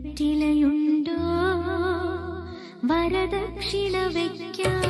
വെറ്റിലയുണ്ടോ വരദക്ഷിണ വയ്ക്കാം.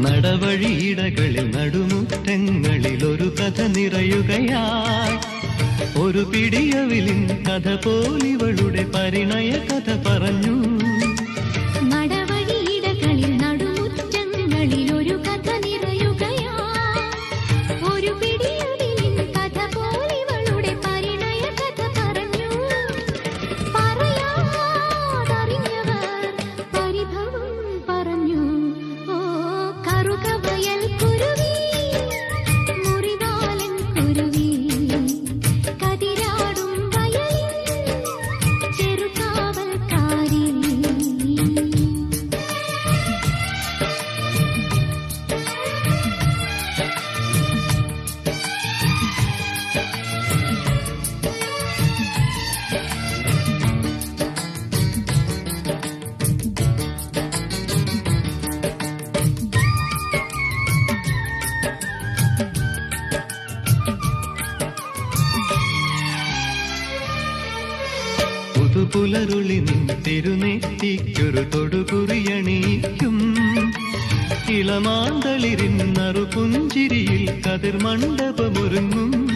നടവഴിയിടകളിൽ നടുമുറ്റങ്ങളിൽ ഒരു കഥ നിറയുകയായി. ഒരു പിടിയവിലിൻ കഥ പോലിവളുടെ പരിണയ കഥ പറഞ്ഞു. നടവഴിയിടകളിൽ നടുമുറ്റങ്ങളിൽ ഒരു കഥ നിറയുകയായി. ഒരു പിടിയവിലിൻ കഥ പോലിവളുടെ പരിണയ കഥ പറഞ്ഞു. പറയാതറിഞ്ഞവർ പരിഭവം പറഞ്ഞു. കറുകവയൽ കുരുവി മുറിവാലൻ കുരുവി കതിരാടും വയലിൽ ചെറുകാവൽക്കാരി. പുലരുളി നിൻ തിരുനെറ്റിക്കൊരു തൊടുകുറിയണിയിക്കും. ഇളമാന്തളിരിൻ നറുപുഞ്ചിരിയിൽ കതിർമണ്ഡപമൊരുങ്ങും.